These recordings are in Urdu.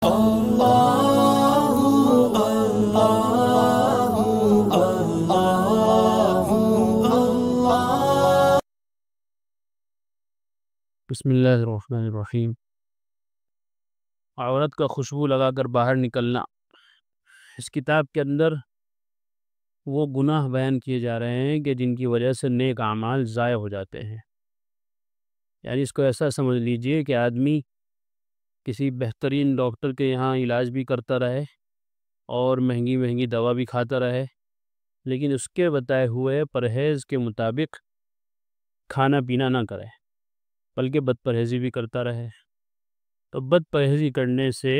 بسم اللہ الرحمن الرحیم۔ عورت کا خوشبو لگا کر باہر نکلنا، اس کتاب کے اندر وہ گناہ بیان کیے جا رہے ہیں کہ جن کی وجہ سے نیک اعمال ضائع ہو جاتے ہیں۔ یعنی اس کو ایسا سمجھ لیجئے کہ آدمی کسی بہترین ڈاکٹر کے یہاں علاج بھی کرتا رہے اور مہنگی مہنگی دوا بھی کھاتا رہے، لیکن اس کے بتائے ہوئے پرہیز کے مطابق کھانا پینا نہ کرے، بلکہ بد پرہیزی بھی کرتا رہے، تو بد پرہیزی کرنے سے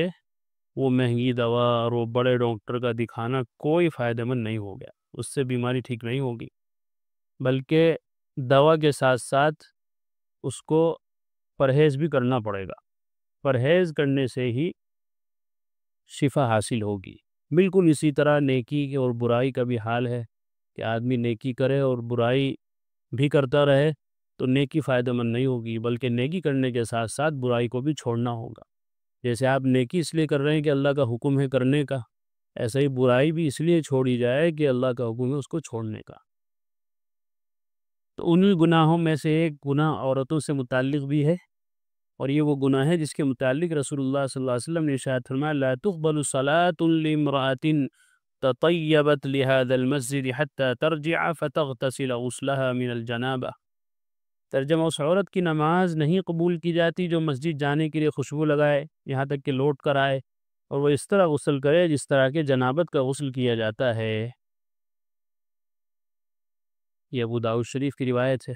وہ مہنگی دوا اور وہ بڑے ڈاکٹر کا دکھانا کوئی فائدہ مند نہیں ہو گیا، اس سے بیماری ٹھیک نہیں ہوگی، بلکہ دوا کے ساتھ ساتھ اس کو پرہیز بھی کرنا پڑے گا۔ پرہیز کرنے سے ہی شفا حاصل ہوگی۔ بالکل اسی طرح نیکی اور برائی کا بھی حال ہے کہ آدمی نیکی کرے اور برائی بھی کرتا رہے تو نیکی فائدہ مند نہیں ہوگی، بلکہ نیکی کرنے کے ساتھ ساتھ برائی کو بھی چھوڑنا ہوگا۔ جیسے آپ نیکی اس لیے کر رہے ہیں کہ اللہ کا حکم ہے کرنے کا، ایسا ہی برائی بھی اس لیے چھوڑی جائے کہ اللہ کا حکم ہے اس کو چھوڑنے کا۔ تو انہی گناہوں میں سے ایک گناہ عورتوں سے متعلق بھی ہے، اور یہ وہ گناہ ہے جس کے متعلق رسول اللہ صلی اللہ علیہ وسلم نے ارشاد فرمایا لا تقبل صلاة لامرأة تطیبت لهذا المسجد حتى ترجع فتغتسل غسلها من الجنابہ۔ ترجمہ، اس عورت کی نماز نہیں قبول کی جاتی جو مسجد جانے کے لیے خوشبو لگائے یہاں تک کہ لوٹ کر آئے، اور وہ اس طرح غسل کرے جس طرح کہ جنابت کا غسل کیا جاتا ہے۔ یہ ابو داؤد شریف کی روایت ہے،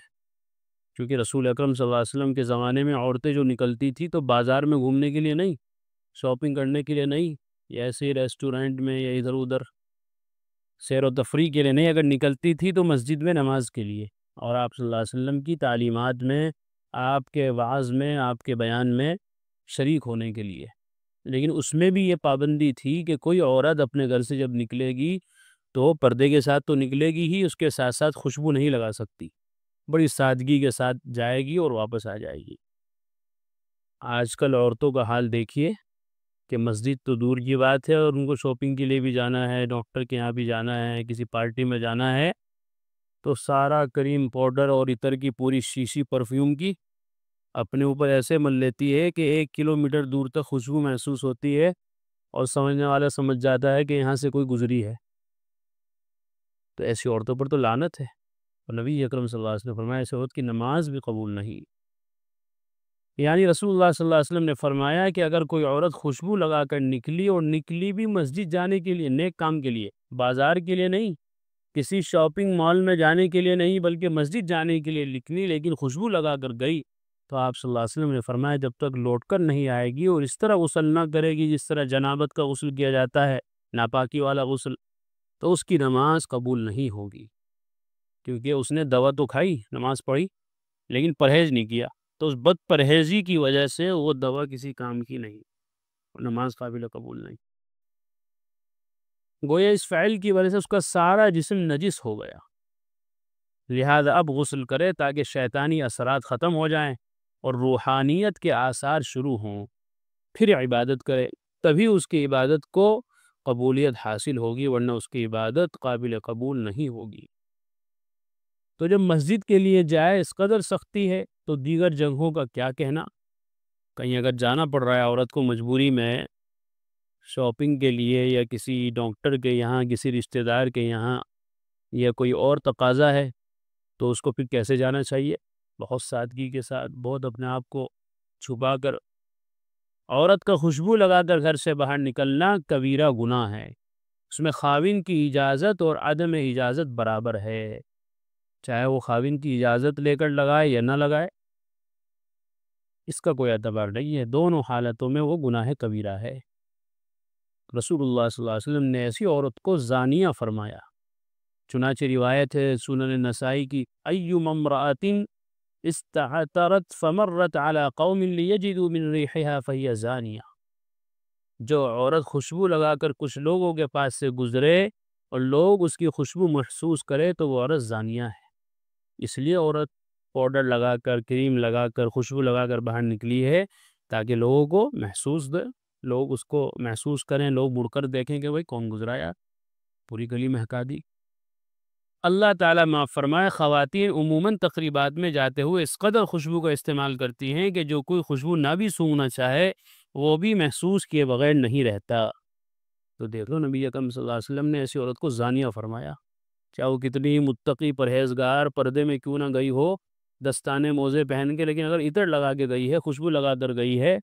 کیونکہ رسول اکرم صلی اللہ علیہ وسلم کے زمانے میں عورتیں جو نکلتی تھی تو بازار میں گھومنے کے لیے نہیں، شاپنگ کرنے کے لیے نہیں، یا ایسے ہی ریسٹورنٹ میں یا ادھر ادھر سیر و تفریح کے لیے نہیں، اگر نکلتی تھی تو مسجد میں نماز کے لیے، اور آپ صلی اللہ علیہ وسلم کی تعلیمات میں، آپ کے وعظ میں، آپ کے بیان میں شریک ہونے کے لیے۔ لیکن اس میں بھی یہ پابندی تھی کہ کوئی عورت اپنے گھر سے جب نکلے گی تو پردے کے ساتھ تو نکلے گی ہی، اس کے ساتھ ساتھ خوشبو نہیں لگا سکتی، بڑی سادگی کے ساتھ جائے گی اور واپس آ جائے گی۔ آج کل عورتوں کا حال دیکھیے کہ مسجد تو دور کی بات ہے، اور ان کو شاپنگ کے لیے بھی جانا ہے، ڈاکٹر کے یہاں بھی جانا ہے، کسی پارٹی میں جانا ہے، تو سارا کریم پاؤڈر اور عطر کی پوری شیشی پرفیوم کی اپنے اوپر ایسے مل لیتی ہے کہ 1 کلومیٹر دور تک خوشبو محسوس ہوتی ہے، اور سمجھنے والا سمجھ جاتا ہے کہ یہاں سے کوئی گزری ہے۔ تو ایسی عورتوں پر تو لعنت ہے، اور نبی اکرم صلی اللہ علیہ وسلم نے فرمایا ایسے عورت کی نماز بھی قبول نہیں۔ یعنی رسول اللہ صلی اللہ علیہ وسلم نے فرمایا کہ اگر کوئی عورت خوشبو لگا کر نکلی، اور نکلی بھی مسجد جانے کے لیے، نیک کام کے لیے، بازار کے لیے نہیں، کسی شاپنگ مال میں جانے کے لیے نہیں، بلکہ مسجد جانے کے لیے نکلی لیکن خوشبو لگا کر گئی، تو آپ صلی اللہ علیہ وسلم نے فرمایا جب تک لوٹ کر نہیں آئے گی اور اس طرح غسل نہ کرے گی جس طرح جنابت کا غسل کیا جاتا ہے، ناپاکی والا غسل، تو اس کی نماز قبول نہیں ہوگی، کیونکہ اس نے دوا تو کھائی، نماز پڑھی، لیکن پرہیز نہیں کیا، تو اس بد پرہیزی کی وجہ سے وہ دوا کسی کام کی نہیں، نماز قابل قبول نہیں۔ گویا اس فعل کی وجہ سے اس کا سارا جسم نجس ہو گیا، لہذا اب غسل کرے تاکہ شیطانی اثرات ختم ہو جائیں اور روحانیت کے آثار شروع ہوں، پھر عبادت کرے، تبھی اس کی عبادت کو قبولیت حاصل ہوگی، ورنہ اس کی عبادت قابل قبول نہیں ہوگی۔ تو جب مسجد کے لیے جائے اس قدر سختی ہے تو دیگر جگہوں کا کیا کہنا؟ کہیں اگر جانا پڑ رہا ہے عورت کو مجبوری میں شاپنگ کے لیے، یا کسی ڈاکٹر کے یہاں، کسی رشتہ دار کے یہاں، یا کوئی اور تقاضا ہے، تو اس کو پھر کیسے جانا چاہیے؟ بہت سادگی کے ساتھ، بہت اپنے آپ کو چھپا کر۔ عورت کا خوشبو لگا کر گھر سے باہر نکلنا کبیرہ گناہ ہے، اس میں خاوند کی اجازت اور عدم اجازت برابر ہے، چاہے وہ خاوند کی اجازت لے کر لگائے یا نہ لگائے، اس کا کوئی اعتبار نہیں ہے، دونوں حالتوں میں وہ گناہ کبیرہ ہے۔ رسول اللہ صلی اللہ علیہ وسلم نے ایسی عورت کو زانیہ فرمایا، چنانچہ روایت ہے سنن نسائی کی ایما امرأۃ استعطرت فمرت على قوم لیجدوا من ریحها فہی زانیہ، جو عورت خوشبو لگا کر کچھ لوگوں کے پاس سے گزرے اور لوگ اس کی خوشبو محسوس کرے تو وہ عورت زانیہ ہے۔ اس لیے عورت پاؤڈر لگا کر، کریم لگا کر، خوشبو لگا کر باہر نکلی ہے تاکہ لوگوں کو محسوس دے، لوگ اس کو محسوس کریں، لوگ مڑ کر دیکھیں کہ بھائی کون گزرا یار، پوری گلی مہکا دی۔ اللہ تعالیٰ معاف فرمائے، خواتین عموماً تقریبات میں جاتے ہوئے اس قدر خوشبو کا استعمال کرتی ہیں کہ جو کوئی خوشبو نہ بھی سونگنا چاہے وہ بھی محسوس کیے بغیر نہیں رہتا۔ تو دیکھ لو نبی اکرم صلی اللہ علیہ وسلم نے ایسی عورت کو زانیہ فرمایا، چاہے وہ کتنی ہی متقی پرہیزگار پردے میں کیوں نہ گئی ہو، دستانے موزے پہن کے، لیکن اگر عطر لگا کے گئی ہے، خوشبو لگا کر گئی ہے،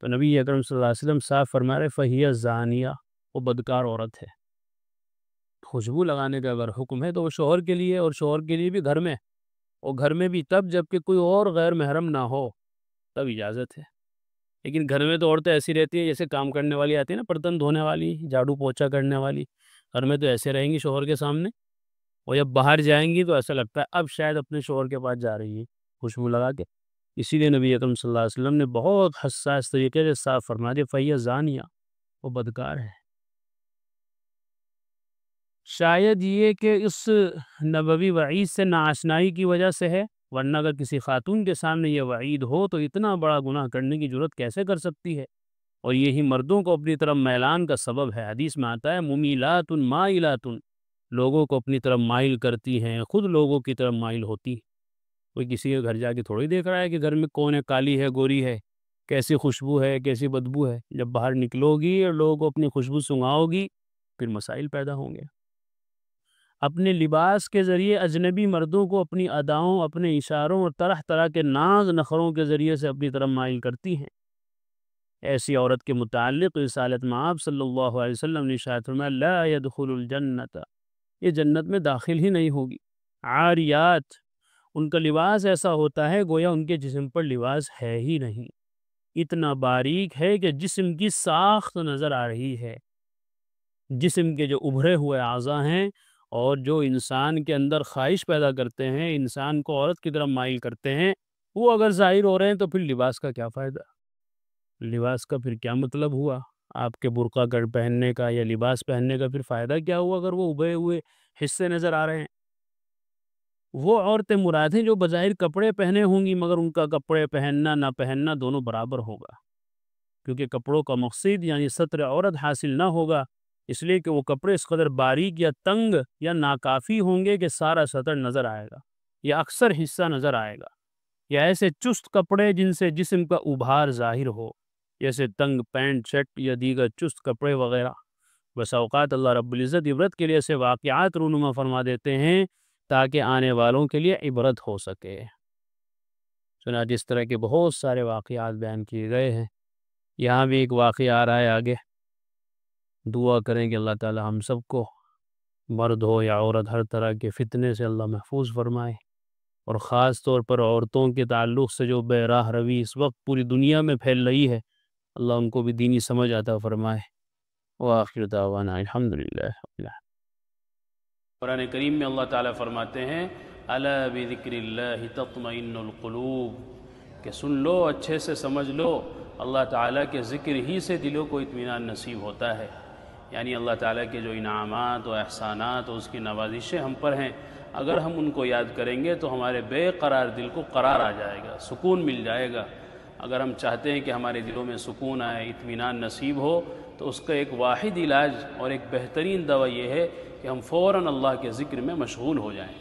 تو نبی اکرم صلی اللہ علیہ وسلم صاف فرما رہے فہیہ زانیہ، وہ بدکار عورت ہے۔ خوشبو لگانے کا اگر حکم ہے تو وہ شوہر کے لیے، اور شوہر کے لیے بھی گھر میں، اور گھر میں بھی تب جب کہ کوئی اور غیر محرم نہ ہو تب اجازت ہے۔ لیکن گھر میں تو عورتیں ایسی رہتی ہیں جیسے کام کرنے والی آتی ہیں نا، برتن دھونے والی، جھاڑو پوچھا کرنے والی، گھر میں تو ایسے رہیں گی شوہر کے سامنے، اور جب باہر جائیں گی تو ایسا لگتا ہے اب شاید اپنے شوہر کے پاس جا رہی ہے خوشبو لگا کے۔ اسی لیے نبی اکرم صلی اللہ علیہ وسلم نے بہت حساس طریقے سے صاف فرما دیا فہیہ زانیہ، وہ بدکار ہے۔ شاید یہ کہ اس نبوی وعید سے ناآشنائی کی وجہ سے ہے، ورنہ اگر کسی خاتون کے سامنے یہ وعید ہو تو اتنا بڑا گناہ کرنے کی جرت کیسے کر سکتی ہے؟ اور یہی مردوں کو اپنی طرف میلان کا سبب ہے۔ حدیث میں آتا ہے ممیلات مائلات، لوگوں کو اپنی طرف مائل کرتی ہیں، خود لوگوں کی طرف مائل ہوتی۔ کوئی کسی کے گھر جا کے تھوڑی دیکھ رہا ہے کہ گھر میں کون ہے، کالی ہے، گوری ہے، کیسی خوشبو ہے، کیسی بدبو ہے۔ جب باہر نکلو گی اور لوگوں کو اپنی خوشبو سنگھاؤ گی پھر مسائل پیدا ہوں گے۔ اپنے لباس کے ذریعے اجنبی مردوں کو اپنی اداؤں، اپنے اشاروں اور طرح طرح کے ناز نخروں کے ذریعے سے اپنی طرف مائل کرتی ہیں۔ ایسی عورت کے متعلق رسالت مآب صلی اللہ علیہ وسلم نے ارشاد فرمایا لا يدخل الجنت، یہ جنت میں داخل ہی نہیں ہوگی۔ عاریات، ان کا لباس ایسا ہوتا ہے گویا ان کے جسم پر لباس ہے ہی نہیں، اتنا باریک ہے کہ جسم کی ساخت نظر آ رہی ہے۔ جسم کے جو ابھرے ہوئے اعضاء ہیں اور جو انسان کے اندر خواہش پیدا کرتے ہیں، انسان کو عورت کی طرف مائل کرتے ہیں، وہ اگر ظاہر ہو رہے ہیں تو پھر لباس کا کیا فائدہ؟ لباس کا پھر کیا مطلب ہوا؟ آپ کے برقع گڑ پہننے کا یا لباس پہننے کا پھر فائدہ کیا ہوا اگر وہ ابھے ہوئے حصے نظر آ رہے ہیں؟ وہ عورتیں مراد ہیں جو بظاہر کپڑے پہنے ہوں گی مگر ان کا کپڑے پہننا نہ پہننا دونوں برابر ہوگا، کیونکہ کپڑوں کا مقصد یعنی ستر عورت حاصل نہ ہوگا، اس لیے کہ وہ کپڑے اس قدر باریک یا تنگ یا ناکافی ہوں گے کہ سارا سطر نظر آئے گا یا اکثر حصہ نظر آئے گا، یا ایسے چست کپڑے جن سے جسم کا ابھار ظاہر ہو، جیسے تنگ پینٹ شرٹ یا دیگر چست کپڑے وغیرہ۔ بس اوقات اللہ رب العزت عبرت کے لیے ایسے واقعات رونما فرما دیتے ہیں تاکہ آنے والوں کے لیے عبرت ہو سکے۔ چنانچہ اس طرح کے بہت سارے واقعات بیان کیے گئے ہیں، یہاں بھی ایک واقعہ آ رہا ہے آگے۔ دعا کریں کہ اللہ تعالی ہم سب کو، مرد ہو یا عورت، ہر طرح کے فتنے سے اللہ محفوظ فرمائے، اور خاص طور پر عورتوں کے تعلق سے جو بے راہ روی اس وقت پوری دنیا میں پھیل رہی ہے، اللہ ان کو بھی دینی سمجھ عطا فرمائے۔ وآخر دعوانا الحمدللہ۔ قرآن کریم میں اللہ تعالیٰ فرماتے ہیں الا بذکر اللہ تطمئن القلوب، کہ سن لو، اچھے سے سمجھ لو، اللہ تعالیٰ کے ذکر ہی سے دلوں کو اطمینان نصیب ہوتا ہے۔ یعنی اللہ تعالیٰ کے جو انعامات و احسانات اور اس کی نوازشیں ہم پر ہیں، اگر ہم ان کو یاد کریں گے تو ہمارے بے قرار دل کو قرار آ جائے گا، سکون مل جائے گا۔ اگر ہم چاہتے ہیں کہ ہمارے دلوں میں سکون آئے، اطمینان نصیب ہو، تو اس کا ایک واحد علاج اور ایک بہترین دوا یہ ہے کہ ہم فوراً اللہ کے ذکر میں مشغول ہو جائیں۔